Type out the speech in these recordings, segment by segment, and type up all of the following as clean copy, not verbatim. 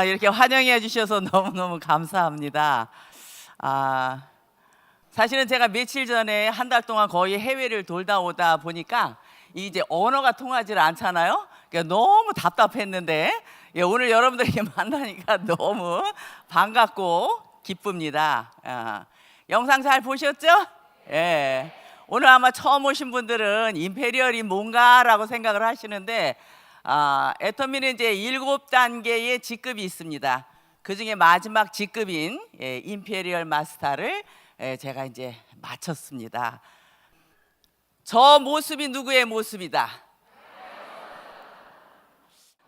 이렇게 환영해 주셔서 너무너무 감사합니다. 사실은 제가 며칠 전에 한 달 동안 거의 해외를 돌다 오다 보니까 이제 언어가 통하지 않잖아요. 그러니까 너무 답답했는데 오늘 여러분들에게 만나니까 너무 반갑고 기쁩니다. 영상 잘 보셨죠? 예. 오늘 아마 처음 오신 분들은 임페리얼이 뭔가라고 생각을 하시는데 애터미는 이제 7단계의 직급이 있습니다. 그 중에 마지막 직급인 임페리얼 마스터를 제가 이제 마쳤습니다. 저 모습이 누구의 모습이다?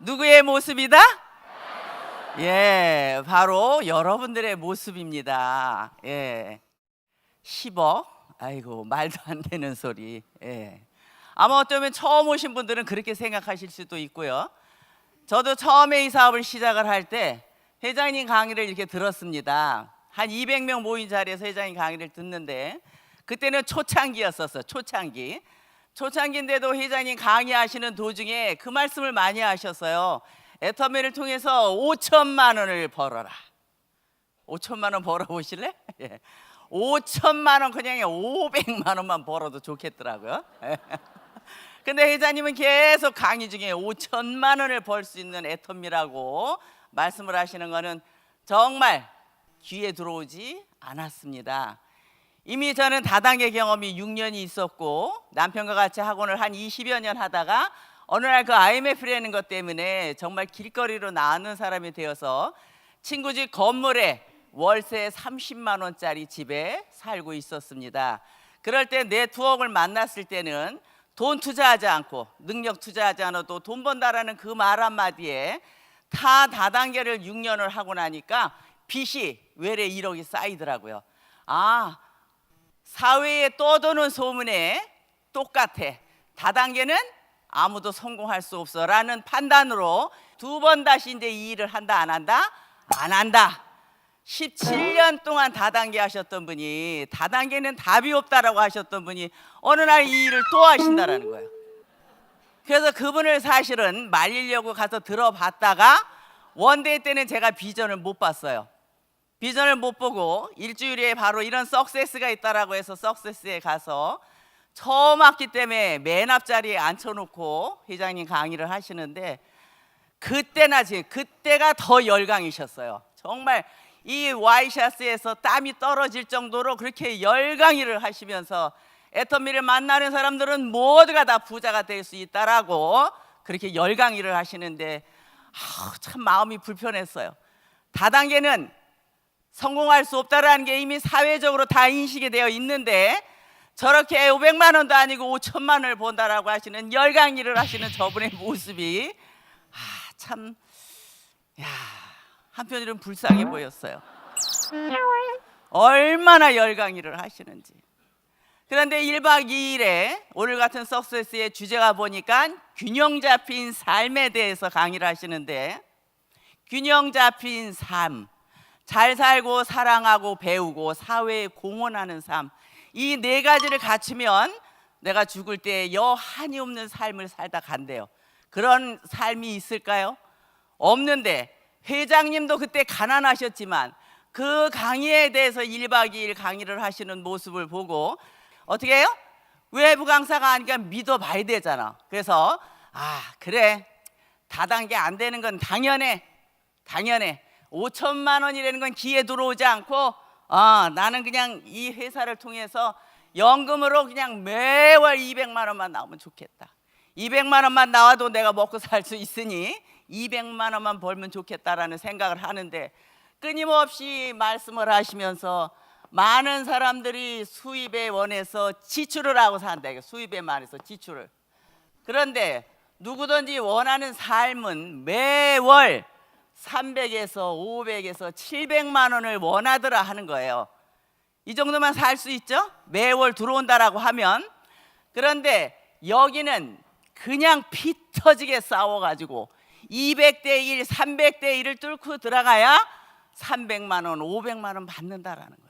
누구의 모습이다? 예, 바로 여러분들의 모습입니다. 예. 10억? 아이고, 말도 안 되는 소리. 예. 아마 어쩌면 처음 오신 분들은 그렇게 생각하실 수도 있고요. 저도 처음에 이 사업을 시작을 할 때 회장님 강의를 이렇게 들었습니다. 한 200명 모인 자리에서 회장님 강의를 듣는데 그때는 초창기였었어요. 초창기인데도 회장님 강의하시는 도중에 그 말씀을 많이 하셨어요. 애터미를 통해서 5천만 원을 벌어라. 5천만 원 벌어보실래? 예. 5천만 원 그냥 500만 원만 벌어도 좋겠더라고요. 근데 회장님은 계속 강의 중에 5천만 원을 벌 수 있는 애터미라고 말씀을 하시는 거는 정말 귀에 들어오지 않았습니다. 이미 저는 다단계 경험이 6년이 있었고 남편과 같이 학원을 한 20여 년 하다가 어느 날 그 IMF라는 것 때문에 정말 길거리로 나오는 사람이 되어서 친구 집 건물에 월세 30만 원짜리 집에 살고 있었습니다. 그럴 때 네트워크를 만났을 때는 돈 투자하지 않고 능력 투자하지 않아도 돈 번다라는 그 말 한마디에 타 다단계를 6년을 하고 나니까 빚이 외래 1억이 쌓이더라고요. 사회에 떠도는 소문에 똑같아. 다단계는 아무도 성공할 수 없어 라는 판단으로 두 번 다시 이제 이 일을 한다 안 한다? 안 한다. 17년 동안 다단계 하셨던 분이 다단계는 답이 없다라고 하셨던 분이 어느 날 이 일을 또 하신다라는 거예요. 그래서 그분을 사실은 말리려고 가서 들어봤다가 원데이 때는 제가 비전을 못 봤어요. 비전을 못 보고 일주일에 바로 이런 석세스가 있다라고 해서 석세스에 가서 처음 왔기 때문에 맨 앞자리에 앉혀놓고 회장님 강의를 하시는데 그때가 더 열강이셨어요. 정말 이 와이셔츠에서 땀이 떨어질 정도로 그렇게 열강의를 하시면서 애터미를 만나는 사람들은 모두가 다 부자가 될 수 있다라고 그렇게 열강의를 하시는데 참 마음이 불편했어요. 다단계는 성공할 수 없다라는 게 이미 사회적으로 다 인식이 되어 있는데 저렇게 500만 원도 아니고 5천만 원을 번다라고 하시는 열강의를 하시는 저분의 모습이 참 한편으로는 불쌍해 보였어요. 얼마나 열강의를 하시는지. 그런데 1박 2일에 오늘 같은 석세스의 주제가 보니까 균형 잡힌 삶에 대해서 강의를 하시는데 균형 잡힌 삶, 잘 살고 사랑하고 배우고 사회에 공헌하는 삶, 이 네 가지를 갖추면 내가 죽을 때 여한이 없는 삶을 살다 간대요. 그런 삶이 있을까요? 없는데 회장님도 그때 가난하셨지만 그 강의에 대해서 1박 2일 강의를 하시는 모습을 보고 어떻게 해요? 외부 강사가 아니까 믿어봐야 되잖아. 그래서 그래, 다단계 안 되는 건 당연해. 5천만 원이라는 건 귀에 들어오지 않고 나는 그냥 이 회사를 통해서 연금으로 그냥 매월 200만 원만 나오면 좋겠다. 200만 원만 나와도 내가 먹고 살 수 있으니 200만 원만 벌면 좋겠다라는 생각을 하는데 끊임없이 말씀을 하시면서 많은 사람들이 수입에 원해서 지출을 하고 산다. 수입에 만해서 지출을. 그런데 누구든지 원하는 삶은 매월 300에서 500에서 700만 원을 원하더라 하는 거예요. 이 정도만 살 수 있죠? 매월 들어온다라고 하면. 그런데 여기는 그냥 피 터지게 싸워가지고 200대 1, 300대 1을 뚫고 들어가야 300만 원, 500만 원 받는다라는 거예요.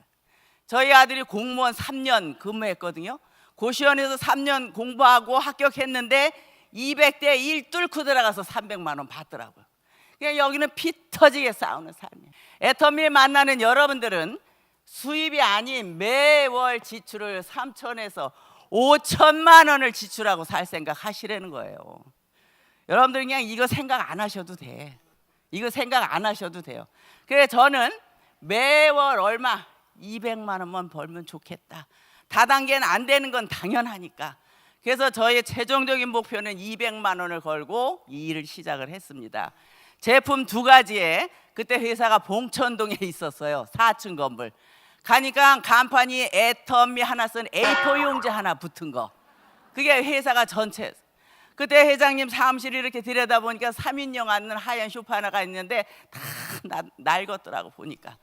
저희 아들이 공무원 3년 근무했거든요. 고시원에서 3년 공부하고 합격했는데 200대 1 뚫고 들어가서 300만 원 받더라고요. 그냥 여기는 피 터지게 싸우는 삶이에요. 애터미를 만나는 여러분들은 수입이 아닌 매월 지출을 3천에서 5천만 원을 지출하고 살 생각 하시라는 거예요. 여러분들 그냥 이거 생각 안 하셔도 돼. 이거 생각 안 하셔도 돼요. 그래 저는 매월 얼마 200만 원만 벌면 좋겠다. 다단계는 안 되는 건 당연하니까. 그래서 저의 최종적인 목표는 200만 원을 걸고 이 일을 시작을 했습니다. 제품 2가지에 그때 회사가 봉천동에 있었어요. 4층 건물. 가니까 간판이 애터미 하나 쓴 A4 용지 하나 붙은 거. 그게 회사가 전체. 그때 회장님 사무실 이렇게 들여다보니까 3인용 앉는 하얀 소파 하나가 있는데 다 낡았더라고 보니까.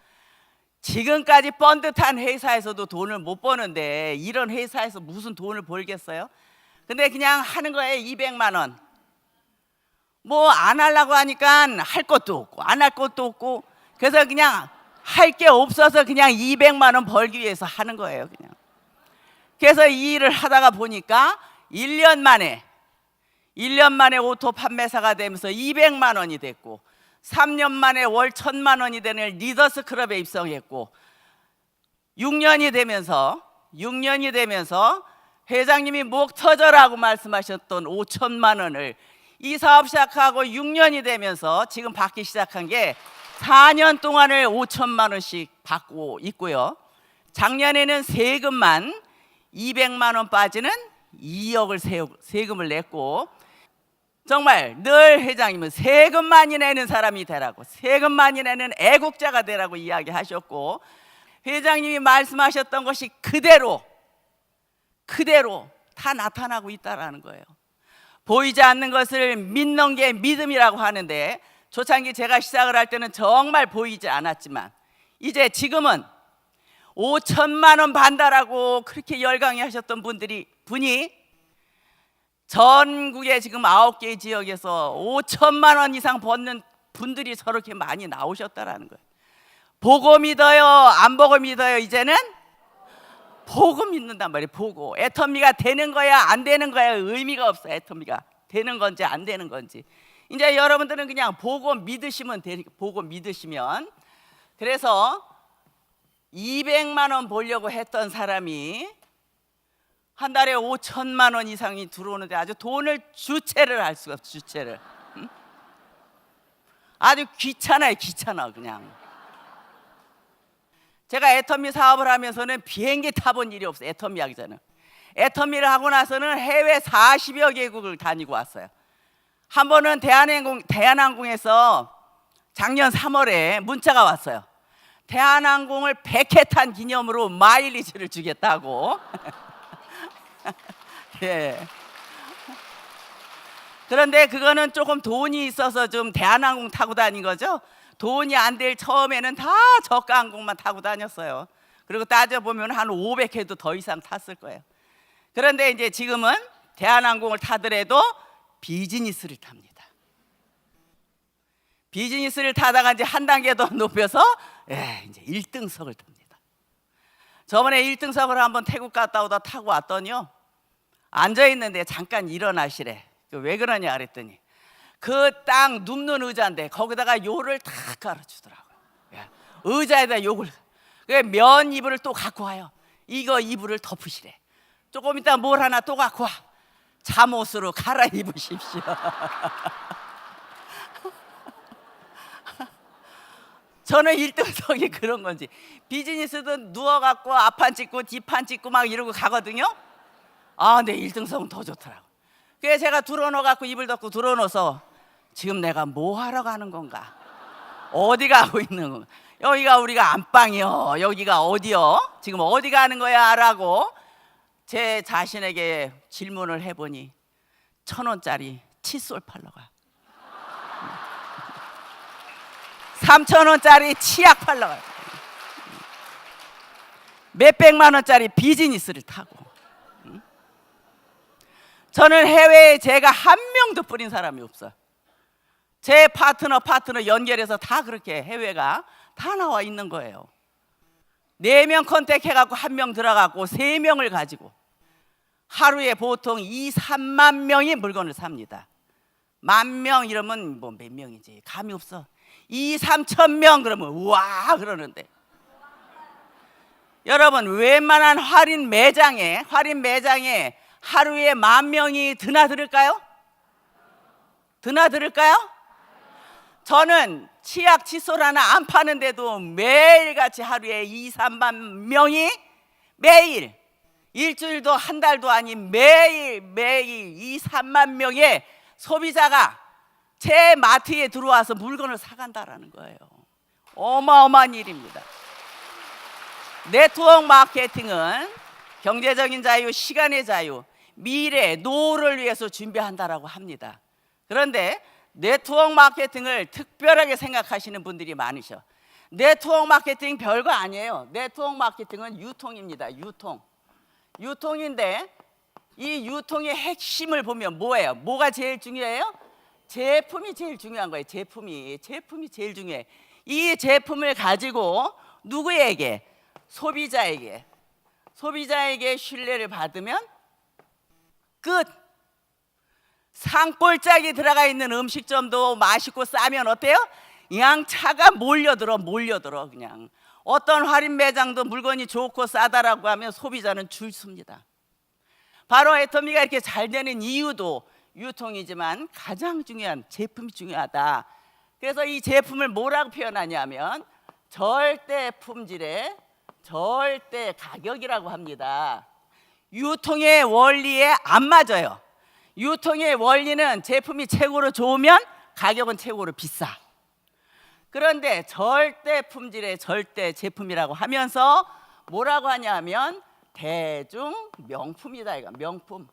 지금까지 번듯한 회사에서도 돈을 못 버는데 이런 회사에서 무슨 돈을 벌겠어요? 근데 그냥 하는 거예요. 200만 원. 뭐 안 하려고 하니까 할 것도 없고 안 할 것도 없고 그래서 그냥 할 게 없어서 그냥 200만 원 벌기 위해서 하는 거예요. 그냥. 그래서 이 일을 하다가 보니까 1년 만에 오토 판매사가 되면서 200만 원이 됐고 3년 만에 월 1,000만 원이 되는 리더스 클럽에 입성했고 6년이 되면서 회장님이 목 터져라고 말씀하셨던 5천만 원을 이 사업 시작하고 6년이 되면서 지금 받기 시작한 게 4년 동안을 5천만 원씩 받고 있고요. 작년에는 세금만 200만 원 빠지는 2억을 세금을 냈고 정말 늘 회장님은 세금 많이 내는 사람이 되라고 세금 많이 내는 애국자가 되라고 이야기하셨고 회장님이 말씀하셨던 것이 그대로 다 나타나고 있다라는 거예요. 보이지 않는 것을 믿는 게 믿음이라고 하는데 초창기 제가 시작을 할 때는 정말 보이지 않았지만 이제 지금은 5천만 원 반다라고 그렇게 열광해 하셨던 분이 전국에 지금 9개 지역에서 5천만 원 이상 버는 분들이 저렇게 많이 나오셨다라는 거예요. 보고 믿어요? 안 보고 믿어요? 이제는 보고 믿는단 말이에요. 보고. 애터미가 되는 거야 안 되는 거야 의미가 없어요. 애터미가 되는 건지 안 되는 건지. 이제 여러분들은 그냥 보고 믿으시면 보고 믿으시면. 그래서 200만 원 벌려고 했던 사람이 한 달에 5천만 원 이상이 들어오는데 아주 돈을 주체를 할 수가 없어. 주체를. 응? 아주 귀찮아 그냥. 제가 애터미 사업을 하면서는 비행기 타본 일이 없어요. 애터미 하기 전에. 애터미를 하고 나서는 해외 40여 개국을 다니고 왔어요. 한 번은 대한항공에서 작년 3월에 문자가 왔어요. 대한항공을 100회 탄 기념으로 마일리지를 주겠다고. 예. 그런데 그거는 조금 돈이 있어서 좀 대한항공 타고 다닌 거죠. 돈이 안 될 처음에는 다 저가 항공만 타고 다녔어요. 그리고 따져보면 한 500회도 더 이상 탔을 거예요. 그런데 이제 지금은 대한항공을 타더라도 비즈니스를 탑니다. 비즈니스를 타다가 이제 한 단계 더 높여서 이제 1등석을 탑니다. 저번에 1등석을 한번 태국 갔다 오다 타고 왔더니요. 앉아있는데 잠깐 일어나시래. 왜 그러냐 그랬더니 그 딱 눕는 의자인데 거기다가 요를 다 깔아주더라고요. 의자에다 요걸. 면 이불을 또 갖고 와요. 이거 이불을 덮으시래. 조금 이따 뭘 하나 또 갖고 와. 잠옷으로 갈아입으십시오. 저는 1등석이 그런 건지. 비즈니스든 누워갖고 앞판 찍고 뒷판 찍고 막 이러고 가거든요. 아, 근데 1등석은 더 좋더라고. 그래서 제가 들어놓아갖고 이불 덮고 들어놓아서 지금 내가 뭐 하러 가는 건가? 어디 가고 있는 건가? 여기가 우리가 안방이요. 여기가 어디요? 지금 어디 가는 거야? 라고 제 자신에게 질문을 해보니 1,000원짜리 칫솔 팔러 가. 3,000원짜리 치약 팔러 가. 몇백만 원짜리 비즈니스를 타고. 저는 해외에 제가 한 명도 뿌린 사람이 없어요. 제 파트너 연결해서 다 그렇게 해외가 다 나와 있는 거예요. 4명 컨택해갖고 1명 들어가고 3명을 가지고 하루에 보통 2, 3만 명이 물건을 삽니다. 10,000명 이러면 뭐 몇 명이지 감이 없어. 2, 3천 명 그러면 우와 그러는데, 여러분 웬만한 할인 매장에 하루에 10,000명이 드나들을까요? 드나들을까요? 저는 치약 칫솔 하나 안 파는데도 매일같이 하루에 2, 3만 명이 매일, 일주일도 한 달도 아닌 매일 2, 3만 명의 소비자가 제 마트에 들어와서 물건을 사간다라는 거예요. 어마어마한 일입니다. 네트워크 마케팅은 경제적인 자유, 시간의 자유, 미래, 노후를 위해서 준비한다라고 합니다. 그런데 네트워크 마케팅을 특별하게 생각하시는 분들이 많으셔. 네트워크 마케팅 별거 아니에요. 네트워크 마케팅은 유통입니다. 유통인데 이 유통의 핵심을 보면 뭐예요? 뭐가 제일 중요해요? 제품이 제일 중요한 거예요. 제품이 제일 중요해. 이 제품을 가지고 누구에게? 소비자에게 신뢰를 받으면 끝. 산골짜기 들어가 있는 음식점도 맛있고 싸면 어때요? 양차가 몰려들어 그냥. 어떤 할인 매장도 물건이 좋고 싸다라고 하면 소비자는 줄 섭니다. 바로 애터미가 이렇게 잘 되는 이유도 유통이지만 가장 중요한 제품이 중요하다. 그래서 이 제품을 뭐라고 표현하냐면 절대 품질의 절대 가격이라고 합니다. 유통의 원리에 안 맞아요. 유통의 원리는 제품이 최고로 좋으면 가격은 최고로 비싸. 그런데 절대 품질의 절대 제품이라고 하면서 뭐라고 하냐면 대중 명품이다. 이거 명품.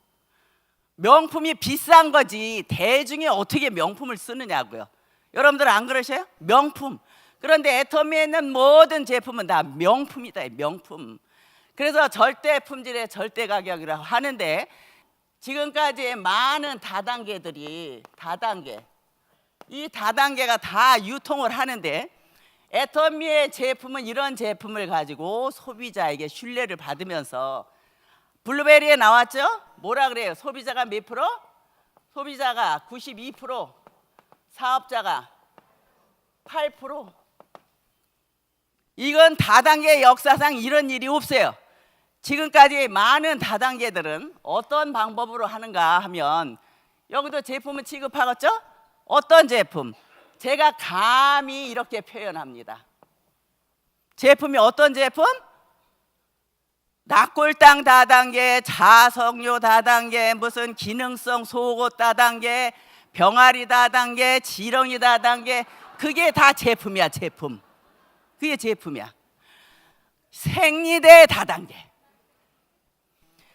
명품이 비싼 거지 대중이 어떻게 명품을 쓰느냐고요. 여러분들 안 그러셔요? 명품. 그런데 애터미에 있는 모든 제품은 다 명품이다. 명품. 그래서 절대 품질의 절대 가격이라고 하는데, 지금까지 많은 다단계들이 이 다단계가 다 유통을 하는데, 애터미의 제품은 이런 제품을 가지고 소비자에게 신뢰를 받으면서, 블루베리에 나왔죠? 뭐라 그래요? 소비자가 몇 프로? 소비자가 92%, 사업자가 8%. 이건 다단계 역사상 이런 일이 없어요. 지금까지 많은 다단계들은 어떤 방법으로 하는가 하면, 여기도 제품을 취급하겠죠? 어떤 제품? 제가 감히 이렇게 표현합니다. 제품이 어떤 제품? 낙골당 다단계, 자석료 다단계, 무슨 기능성 속옷 다단계, 병아리 다단계, 지렁이 다단계, 그게 다 제품이야. 제품. 그게 제품이야. 생리대 다단계.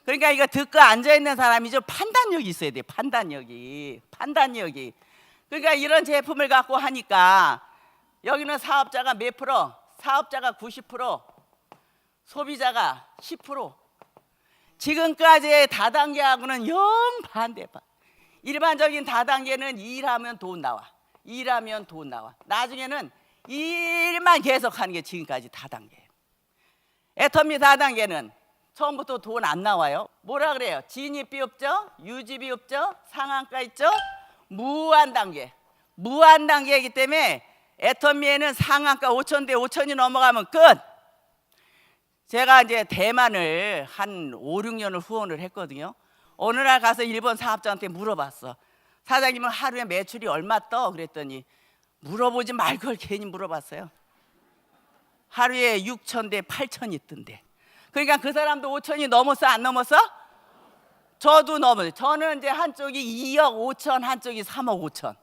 그러니까 이거 듣고 앉아있는 사람이 좀 판단력이 있어야 돼. 판단력이. 그러니까 이런 제품을 갖고 하니까 여기는 사업자가 몇 프로? 사업자가 90%, 소비자가 10%. 지금까지의 다단계하고는 영 반대. 일반적인 다단계는 일하면 돈 나와. 나중에는 일만 계속하는 게 지금까지 다단계예요. 애터미 다단계는 처음부터 돈 안 나와요. 뭐라 그래요? 진입비 없죠? 유지비 없죠? 상한가 있죠? 무한 단계이기 때문에 애터미에는 상한가 5,000대 5,000이 넘어가면 끝. 제가 이제 대만을 한 5, 6년을 후원을 했거든요. 어느 날 가서 일본 사업자한테 물어봤어. 사장님은 하루에 매출이 얼마 떠? 그랬더니 물어보지 말 걸 괜히 물어봤어요. 하루에 6,000대 8,000이 뜬대. 그러니까 그 사람도 5,000이 넘었어 안 넘었어? 저도 넘었어요. 저는 이제 한쪽이 2억 5천, 한쪽이 3억 5천.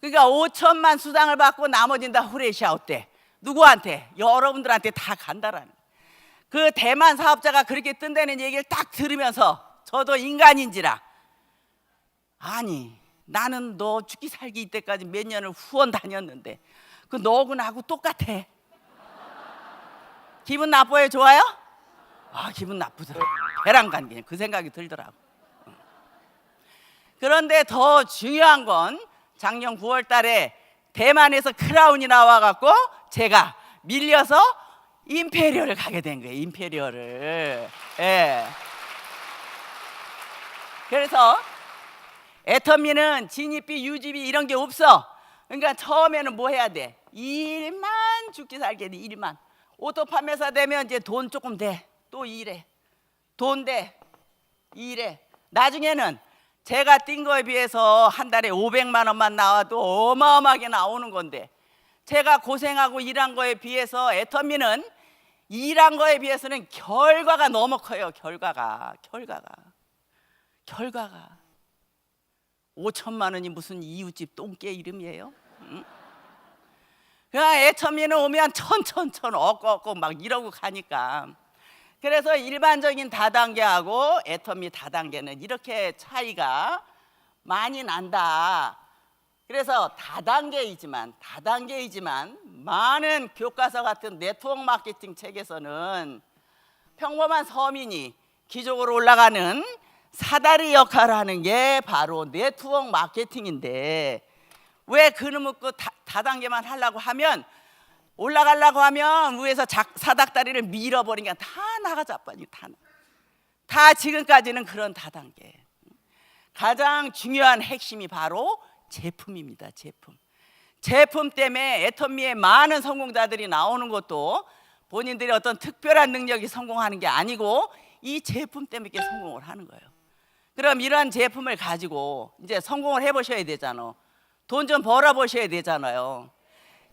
그러니까 5천만 수당을 받고 나머지는 다 후레시아웃 때. 누구한테? 여러분들한테 다 간다라는. 그 대만 사업자가 그렇게 뜬다는 얘기를 딱 들으면서 저도 인간인지라, 아니 나는 너 죽기 살기 이때까지 몇 년을 후원 다녔는데 그 너하고 나하고 똑같아. 기분 나빠요? 좋아요? 아, 기분 나쁘더라고. 배랑 간 그냥 그 생각이 들더라고. 그런데 더 중요한 건 작년 9월 달에 대만에서 크라운이 나와갖고 제가 밀려서 임페리얼을 가게 된 거예요. 임페리얼을. 예. 그래서 애터미는 진입비, 유지비 이런 게 없어. 그러니까 처음에는 뭐 해야 돼? 일만 죽기 살게 돼. 일만. 오토 판매사 되면 이제 돈 조금 돼. 또 일해. 돈 돼. 일해. 나중에는 제가 뛴 거에 비해서 한 달에 500만 원만 나와도 어마어마하게 나오는 건데, 제가 고생하고 일한 거에 비해서 애터미는 일한 거에 비해서는 결과가 너무 커요. 결과가 5천만 원이 무슨 이웃집 똥개 이름이에요? 응? 그냥 애터미는 오면 천천천 얻고 막 이러고 가니까. 그래서 일반적인 다단계하고 애터미 다단계는 이렇게 차이가 많이 난다. 그래서 다단계이지만 많은 교과서 같은 네트워크 마케팅 책에서는 평범한 서민이 기적으로 올라가는 사다리 역할을 하는 게 바로 네트워크 마케팅인데, 왜 그놈의 그 다단계만 하려고 하면, 올라가려고 하면 위에서 사닥다리를 밀어버리니까 다 나가자빠지. 다 지금까지는 그런 다단계. 가장 중요한 핵심이 바로 제품입니다. 제품 때문에 애터미의 많은 성공자들이 나오는 것도 본인들이 어떤 특별한 능력이 성공하는 게 아니고 이 제품 때문에 이렇게 성공을 하는 거예요. 그럼 이러한 제품을 가지고 이제 성공을 해보셔야 되잖아. 돈 좀 벌어보셔야 되잖아요.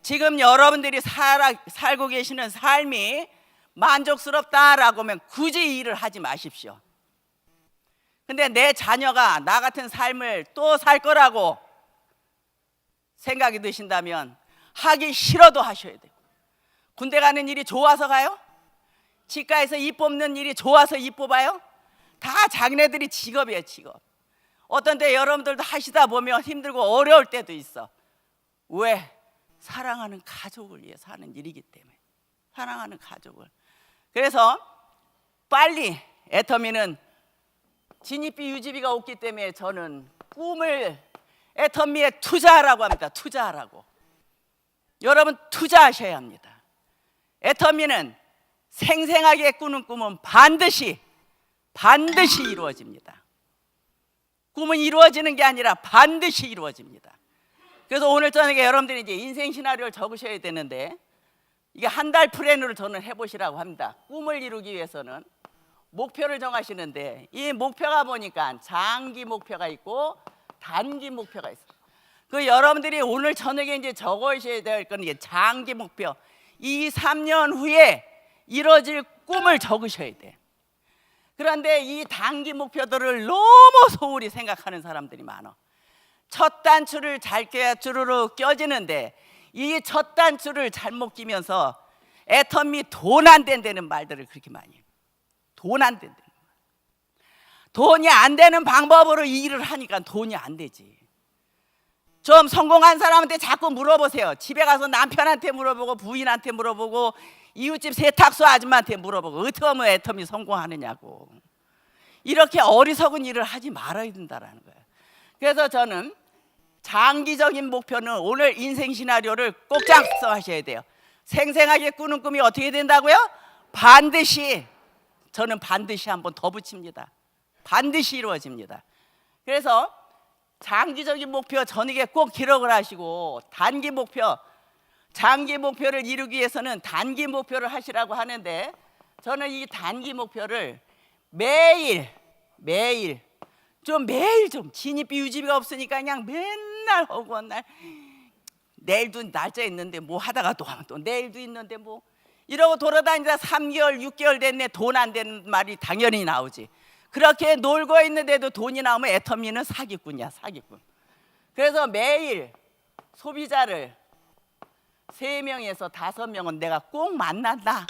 지금 여러분들이 살고 계시는 삶이 만족스럽다라고 하면 굳이 일을 하지 마십시오. 근데 내 자녀가 나 같은 삶을 또 살 거라고 생각이 드신다면 하기 싫어도 하셔야 돼요. 군대 가는 일이 좋아서 가요? 치과에서 입 뽑는 일이 좋아서 입 뽑아요? 다 자기네들이 직업이에요, 직업. 어떤 때 여러분들도 하시다 보면 힘들고 어려울 때도 있어. 왜? 사랑하는 가족을 위해서 하는 일이기 때문에. 사랑하는 가족을. 그래서 빨리 애터미는 진입비, 유지비가 없기 때문에 저는 꿈을 애터미에 투자하라고 합니다. 투자하라고. 여러분 투자하셔야 합니다. 애터미는 생생하게 꾸는 꿈은 반드시 이루어집니다. 꿈은 이루어지는 게 아니라 반드시 이루어집니다. 그래서 오늘 저녁에 여러분들이 이제 인생 시나리오를 적으셔야 되는데, 이게 한 달 플랜으로 저는 해보시라고 합니다. 꿈을 이루기 위해서는 목표를 정하시는데, 이 목표가 보니까 장기 목표가 있고 단기 목표가 있어요. 그 여러분들이 오늘 저녁에 이제 적으셔야 될 건 이게 장기 목표. 2, 3년 후에 이루어질 꿈을 적으셔야 돼. 그런데 이 단기 목표들을 너무 소홀히 생각하는 사람들이 많아. 첫 단추를 잘 껴야 주르륵 껴지는데, 이 첫 단추를 잘못 끼면서 애터미 돈 안 된다는 말들을 그렇게 많이 해요. 돈 안 된다는 말. 돈이 안 되는 방법으로 이 일을 하니까 돈이 안 되지. 좀 성공한 사람한테 자꾸 물어보세요. 집에 가서 남편한테 물어보고 부인한테 물어보고 이웃집 세탁소 아줌마한테 물어보고 어떻게 하면 애터미 성공하느냐고. 이렇게 어리석은 일을 하지 말아야 된다는 거예요. 그래서 저는 장기적인 목표는 오늘 인생 시나리오를 꼭 작성하셔야 돼요. 생생하게 꾸는 꿈이 어떻게 된다고요? 저는 반드시 한번 더 붙입니다. 반드시 이루어집니다. 그래서 장기적인 목표 저녁에 꼭 기록을 하시고, 단기 목표, 장기 목표를 이루기 위해서는 단기 목표를 하시라고 하는데, 저는 이 단기 목표를 매일 좀 진입비 유지비가 없으니까 그냥 맨날 하고, 내일도 날짜 있는데 뭐 하다가 또 내일도 있는데 뭐 이러고 돌아다니다 3개월 6개월 됐네. 돈 안 되는 말이 당연히 나오지. 그렇게 놀고 있는데도 돈이 나오면 애터미는 사기꾼이야, 사기꾼. 그래서 매일 소비자를 3명에서 5명은 내가 꼭 만난다.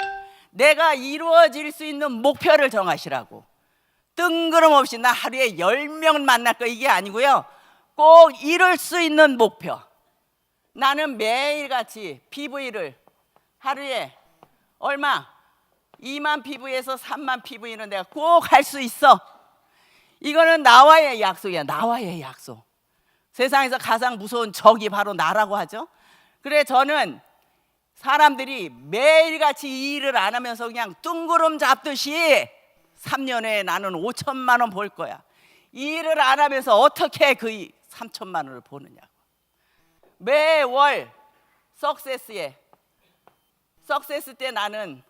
내가 이루어질 수 있는 목표를 정하시라고. 뜬금없이 나 하루에 10명 만날 거 이게 아니고요. 꼭 이룰 수 있는 목표. 나는 매일같이 PV를 하루에 얼마? 2만 PV에서 3만 PV는 내가 꼭 할 수 있어. 이거는 나와의 약속이야. 나와의 약속. 세상에서 가장 무서운 적이 바로 나라고 하죠. 그래 저는 사람들이 매일같이 이 일을 안 하면서 그냥 뜬구름 잡듯이 3년에 나는 5천만 원 벌 거야, 이 일을 안 하면서 어떻게 그 3천만 원을 버느냐고. 매월 석세스 때 나는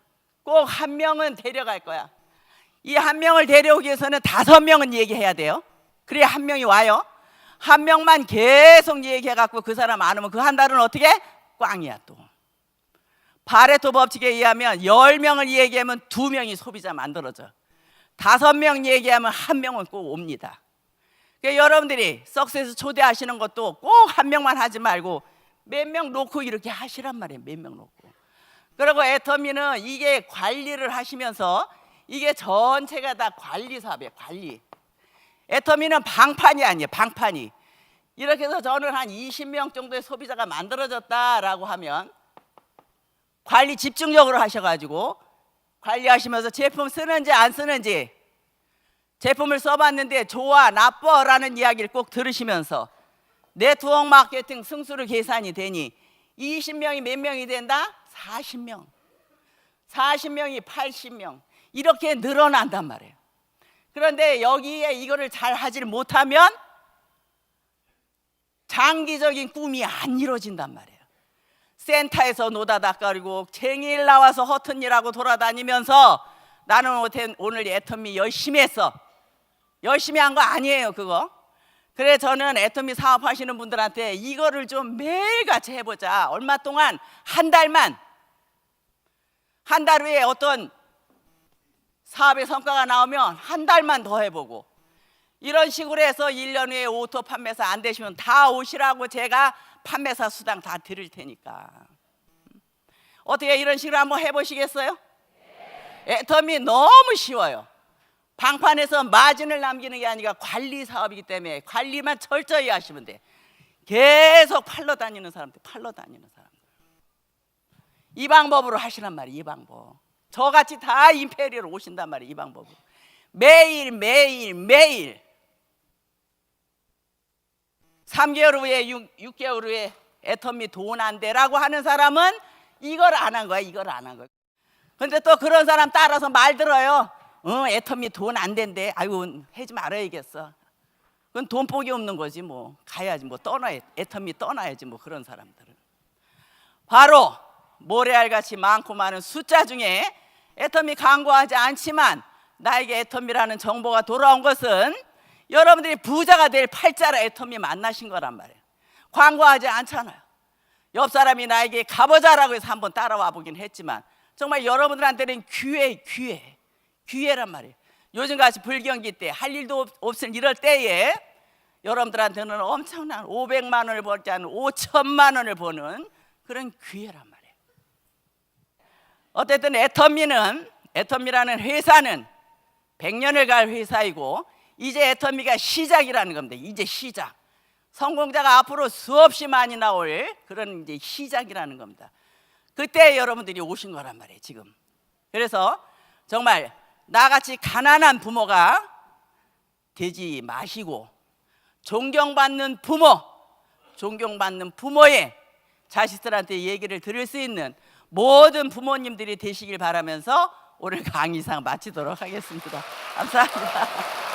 꼭 한 명은 데려갈 거야. 이 한 명을 데려오기 위해서는 5명은 얘기해야 돼요. 그래야 한 명이 와요. 한 명만 계속 얘기해갖고 그 사람 안 오면 그 한 달은 어떻게? 꽝이야 또. 파레토 법칙에 의하면 10명을 얘기하면 2명이 소비자 만들어져. 5명 얘기하면 1명은 꼭 옵니다. 그러니까 여러분들이 석세스 초대하시는 것도 꼭 한 명만 하지 말고 몇 명 놓고 이렇게 하시란 말이에요. 몇 명 놓고. 그리고 애터미는 이게 관리를 하시면서 이게 전체가 다 관리 사업이에요. 관리. 애터미는 방판이 아니에요. 방판이. 이렇게 해서 저는 한 20명 정도의 소비자가 만들어졌다라고 하면 관리 집중적으로 하셔가지고 관리하시면서 제품 쓰는지 안 쓰는지, 제품을 써봤는데 좋아 나빠라는 이야기를 꼭 들으시면서 네트워크 마케팅 승수로 계산이 되니 20명이 몇 명이 된다? 40명. 40명이 80명. 이렇게 늘어난단 말이에요. 그런데 여기에 이거를 잘 하지 못하면 장기적인 꿈이 안 이루어진단 말이에요. 센터에서 노다닥거리고 쟁일 나와서 허튼 일하고 돌아다니면서 나는 오늘 애터미 열심히 했어. 열심히 한 거 아니에요 그거. 그래 저는 애터미 사업하시는 분들한테 이거를 좀 매일같이 해보자. 얼마 동안 한 달만, 한 달 후에 어떤 사업의 성과가 나오면 한 달만 더 해보고 이런 식으로 해서 1년 후에 오토 판매사 안 되시면 다 오시라고 제가 판매사 수당 다 드릴 테니까. 어떻게 이런 식으로 한번 해보시겠어요? 애터미 너무 쉬워요. 방판에서 마진을 남기는 게 아니라 관리 사업이기 때문에 관리만 철저히 하시면 돼. 계속 팔러 다니는 사람들, 이 방법으로 하시란 말이에요. 이 방법. 저같이 다 임페리얼 오신단 말이에요. 이 방법으로. 매일 3개월 후에 6개월 후에 애터미 돈 안 돼라고 하는 사람은 이걸 안 한 거야. 이걸 안 한 거야. 근데 또 그런 사람 따라서 말 들어요. 애터미 돈 안 된대. 아이고 하지 말아야겠어. 그건 돈복이 없는 거지 뭐. 가야지 뭐. 떠나야, 애터미 떠나야지 뭐. 그런 사람들은 바로 모래알같이 많고 많은 숫자 중에 애터미 광고하지 않지만 나에게 애터미라는 정보가 돌아온 것은 여러분들이 부자가 될 팔자라 애터미 만나신 거란 말이에요. 광고하지 않잖아요. 옆 사람이 나에게 가보자라고 해서 한번 따라와 보긴 했지만 정말 여러분들한테는 기회란 말이에요. 요즘같이 불경기 때 할 일도 없을 이럴 때에 여러분들한테는 엄청난 500만 원을 벌지 않은 5천만 원을 버는 그런 기회란 말이에요. 어쨌든 애터미라는 회사는 100년을 갈 회사이고 이제 애터미가 시작이라는 겁니다. 이제 시작. 성공자가 앞으로 수없이 많이 나올 그런 이제 시작이라는 겁니다. 그때 여러분들이 오신 거란 말이에요 지금. 그래서 정말 나같이 가난한 부모가 되지 마시고 존경받는 부모의 자식들한테 얘기를 들을 수 있는 모든 부모님들이 되시길 바라면서 오늘 강의상 마치도록 하겠습니다. 감사합니다.